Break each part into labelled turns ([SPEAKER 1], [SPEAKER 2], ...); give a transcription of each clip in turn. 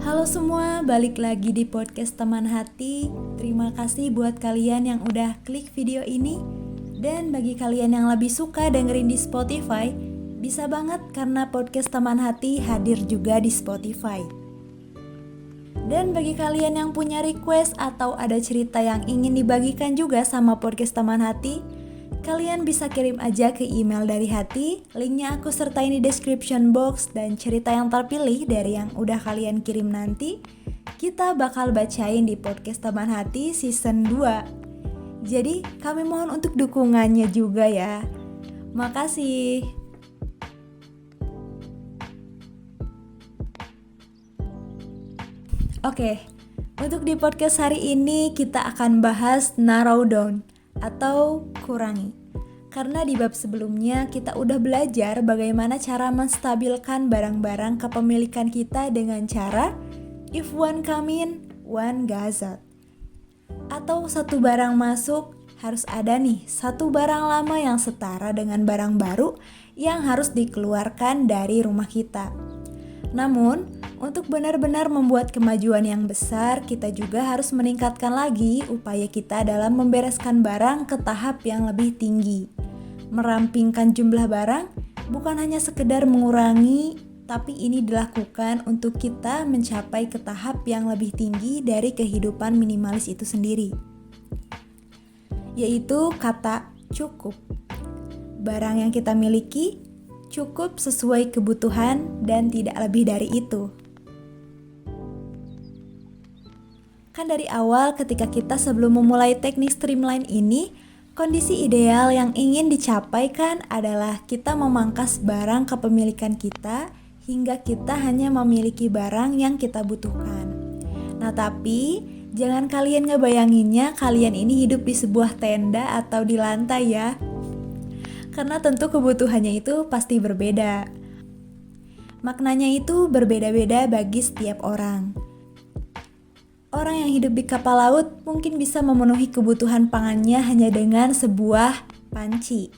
[SPEAKER 1] Halo semua, balik lagi di podcast Teman Hati. Terima kasih buat kalian yang udah klik video ini. Dan bagi kalian yang lebih suka dengerin di Spotify, bisa banget karena podcast Teman Hati hadir juga di Spotify. Dan bagi kalian yang punya request atau ada cerita yang ingin dibagikan juga sama podcast Teman Hati, kalian bisa kirim aja ke email dari hati, linknya aku sertain di description box, dan cerita yang terpilih dari yang udah kalian kirim nanti, kita bakal bacain di podcast Teman Hati season 2. Jadi kami mohon untuk dukungannya juga ya. Makasih. Oke, untuk di podcast hari ini kita akan bahas narrow down atau kurangi. Karena di bab sebelumnya kita udah belajar bagaimana cara menstabilkan barang-barang kepemilikan kita dengan cara if one come in, one goes out. Atau satu barang masuk, harus ada nih satu barang lama yang setara dengan barang baru yang harus dikeluarkan dari rumah kita. Namun, untuk benar-benar membuat kemajuan yang besar, kita juga harus meningkatkan lagi upaya kita dalam membereskan barang ke tahap yang lebih tinggi. Merampingkan jumlah barang bukan hanya sekedar mengurangi, tapi ini dilakukan untuk kita mencapai ke tahap yang lebih tinggi dari kehidupan minimalis itu sendiri. Yaitu kata cukup. Barang yang kita miliki cukup sesuai kebutuhan dan tidak lebih dari itu. Kan dari awal ketika kita sebelum memulai teknik streamline ini, kondisi ideal yang ingin dicapai kan adalah kita memangkas barang kepemilikan kita hingga kita hanya memiliki barang yang kita butuhkan. Nah tapi, jangan kalian ngebayanginnya kalian ini hidup di sebuah tenda atau di lantai ya. Karena tentu kebutuhannya itu pasti berbeda. Maknanya itu berbeda-beda bagi setiap orang. Orang yang hidup di kapal laut mungkin bisa memenuhi kebutuhan pangannya hanya dengan sebuah panci.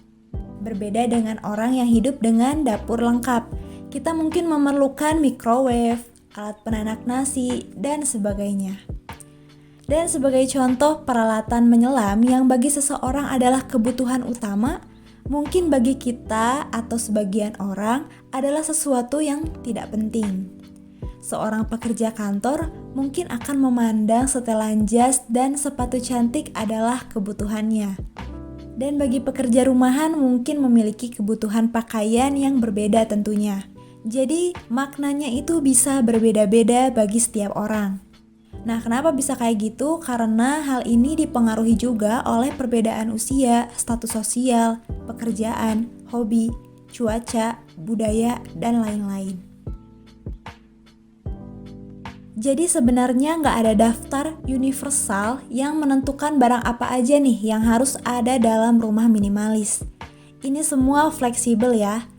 [SPEAKER 1] Berbeda dengan orang yang hidup dengan dapur lengkap. Kita mungkin memerlukan microwave, alat penanak nasi, dan sebagainya. Dan sebagai contoh peralatan menyelam yang bagi seseorang adalah kebutuhan utama, mungkin bagi kita atau sebagian orang adalah sesuatu yang tidak penting. Seorang pekerja kantor mungkin akan memandang setelan jas dan sepatu cantik adalah kebutuhannya. Dan bagi pekerja rumahan mungkin memiliki kebutuhan pakaian yang berbeda tentunya. Jadi maknanya itu bisa berbeda-beda bagi setiap orang. Nah, kenapa bisa kayak gitu? Karena hal ini dipengaruhi juga oleh perbedaan usia, status sosial, pekerjaan, hobi, cuaca, budaya, dan lain-lain. Jadi sebenarnya nggak ada daftar universal yang menentukan barang apa aja nih yang harus ada dalam rumah minimalis. Ini semua fleksibel ya.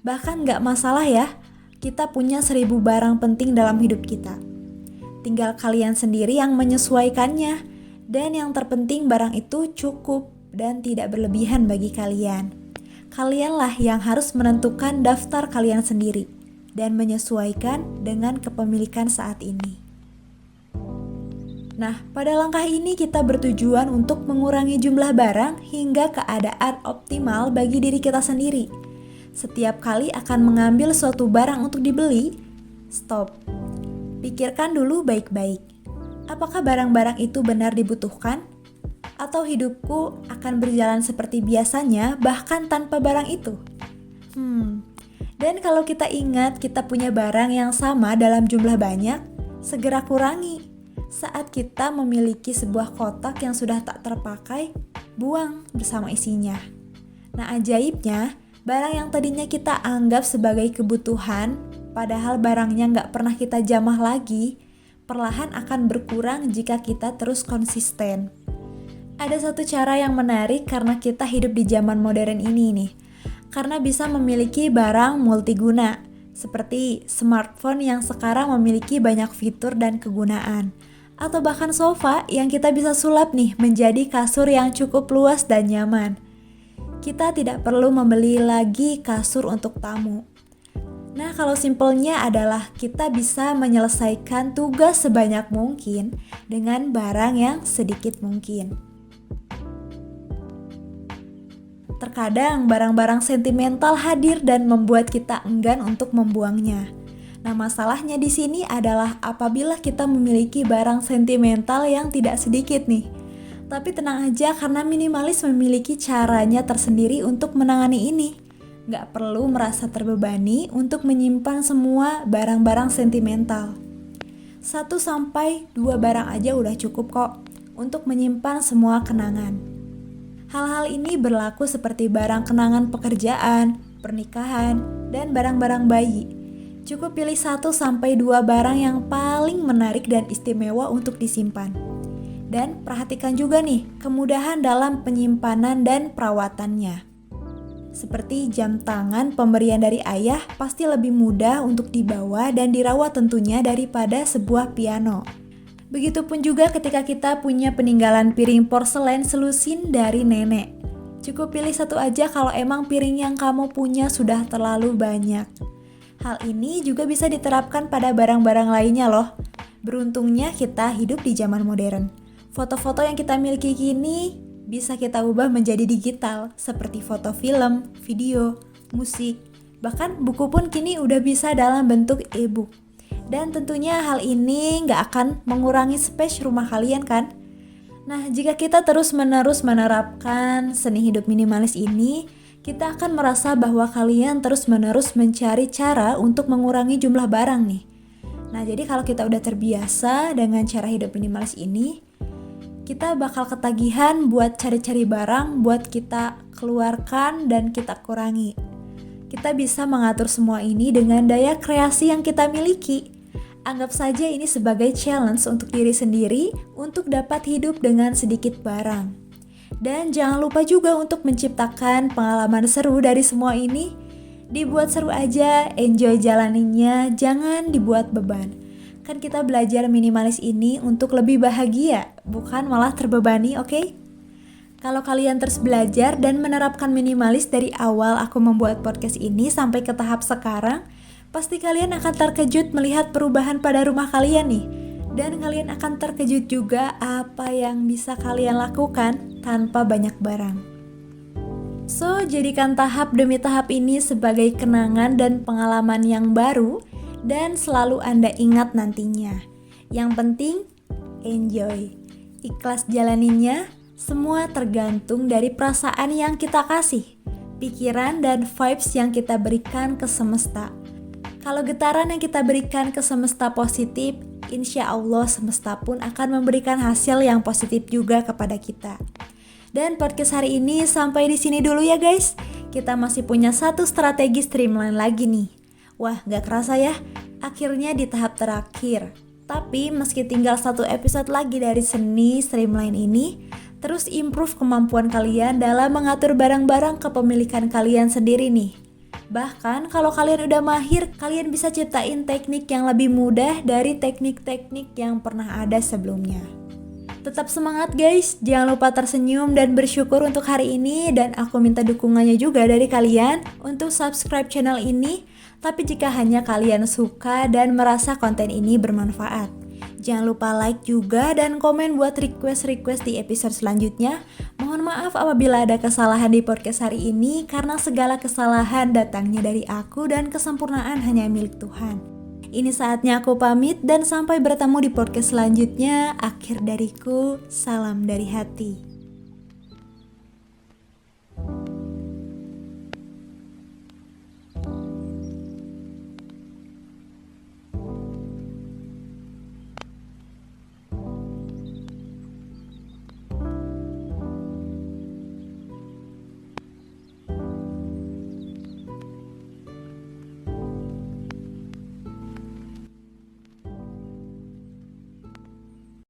[SPEAKER 1] Bahkan nggak masalah ya, kita punya 1000 barang penting dalam hidup kita. Tinggal kalian sendiri yang menyesuaikannya. Dan yang terpenting barang itu cukup dan tidak berlebihan bagi kalian. Kalianlah yang harus menentukan daftar kalian sendiri dan menyesuaikan dengan kepemilikan saat ini. Nah, pada langkah ini kita bertujuan untuk mengurangi jumlah barang hingga keadaan optimal bagi diri kita sendiri. Setiap kali akan mengambil suatu barang untuk dibeli, stop. Pikirkan dulu baik-baik. Apakah barang-barang itu benar dibutuhkan? Atau hidupku akan berjalan seperti biasanya bahkan tanpa barang itu? Dan kalau kita ingat kita punya barang yang sama dalam jumlah banyak, segera kurangi. Saat kita memiliki sebuah kotak yang sudah tak terpakai, buang bersama isinya. Nah ajaibnya, barang yang tadinya kita anggap sebagai kebutuhan, padahal barangnya nggak pernah kita jamah lagi, perlahan akan berkurang jika kita terus konsisten. Ada satu cara yang menarik karena kita hidup di zaman modern ini nih. Karena bisa memiliki barang multiguna, seperti smartphone yang sekarang memiliki banyak fitur dan kegunaan, atau bahkan sofa yang kita bisa sulap nih menjadi kasur yang cukup luas dan nyaman. Kita tidak perlu membeli lagi kasur untuk tamu. Nah, kalau simpelnya adalah kita bisa menyelesaikan tugas sebanyak mungkin dengan barang yang sedikit mungkin. Terkadang barang-barang sentimental hadir dan membuat kita enggan untuk membuangnya. Nah, masalahnya di sini adalah apabila kita memiliki barang sentimental yang tidak sedikit nih. Tapi tenang aja karena minimalis memiliki caranya tersendiri untuk menangani ini. Nggak perlu merasa terbebani untuk menyimpan semua barang-barang sentimental. 1-2 barang aja udah cukup kok untuk menyimpan semua kenangan. Hal-hal ini berlaku seperti barang kenangan pekerjaan, pernikahan, dan barang-barang bayi. Cukup pilih 1-2 barang yang paling menarik dan istimewa untuk disimpan. Dan perhatikan juga nih kemudahan dalam penyimpanan dan perawatannya. Seperti jam tangan pemberian dari ayah pasti lebih mudah untuk dibawa dan dirawat tentunya daripada sebuah piano. Begitupun juga ketika kita punya peninggalan piring porselen selusin dari nenek. Cukup pilih 1 aja kalau emang piring yang kamu punya sudah terlalu banyak. Hal ini juga bisa diterapkan pada barang-barang lainnya loh. Beruntungnya kita hidup di zaman modern. Foto-foto yang kita miliki kini bisa kita ubah menjadi digital, seperti foto film, video, musik, bahkan buku pun kini udah bisa dalam bentuk e-book. Dan tentunya hal ini nggak akan mengurangi space rumah kalian kan? Nah, jika kita terus-menerus menerapkan seni hidup minimalis ini, kita akan merasa bahwa kalian terus-menerus mencari cara untuk mengurangi jumlah barang nih. Nah, jadi kalau kita udah terbiasa dengan cara hidup minimalis ini, kita bakal ketagihan buat cari-cari barang buat kita keluarkan dan kita kurangi. Kita bisa mengatur semua ini dengan daya kreasi yang kita miliki. Anggap saja ini sebagai challenge untuk diri sendiri untuk dapat hidup dengan sedikit barang. Dan jangan lupa juga untuk menciptakan pengalaman seru dari semua ini. Dibuat seru aja, enjoy jalaninnya, jangan dibuat beban. Kan kita belajar minimalis ini untuk lebih bahagia, bukan malah terbebani, oke? Kalau kalian terus belajar dan menerapkan minimalis dari awal aku membuat podcast ini sampai ke tahap sekarang, pasti kalian akan terkejut melihat perubahan pada rumah kalian nih. Dan kalian akan terkejut juga apa yang bisa kalian lakukan tanpa banyak barang. So, jadikan tahap demi tahap ini sebagai kenangan dan pengalaman yang baru, dan selalu Anda ingat nantinya. Yang penting, enjoy. Ikhlas jalaninnya, semua tergantung dari perasaan yang kita kasih, pikiran dan vibes yang kita berikan ke semesta. Kalau getaran yang kita berikan ke semesta positif, insya Allah semesta pun akan memberikan hasil yang positif juga kepada kita. Dan podcast hari ini sampai di sini dulu ya guys. Kita masih punya 1 strategi streamline lagi nih. Wah, gak kerasa ya, akhirnya di tahap terakhir. Tapi meski tinggal 1 episode lagi dari seni streamline ini, terus improve kemampuan kalian dalam mengatur barang-barang kepemilikan kalian sendiri nih. Bahkan kalau kalian udah mahir, kalian bisa ciptain teknik yang lebih mudah dari teknik-teknik yang pernah ada sebelumnya. Tetap semangat guys, jangan lupa tersenyum dan bersyukur untuk hari ini, dan aku minta dukungannya juga dari kalian untuk subscribe channel ini. Tapi jika hanya kalian suka dan merasa konten ini bermanfaat, jangan lupa like juga dan komen buat request-request di episode selanjutnya. Mohon maaf apabila ada kesalahan di podcast hari ini, karena segala kesalahan datangnya dari aku dan kesempurnaan hanya milik Tuhan. Ini saatnya aku pamit dan sampai bertemu di podcast selanjutnya. Akhir dariku, salam dari hati.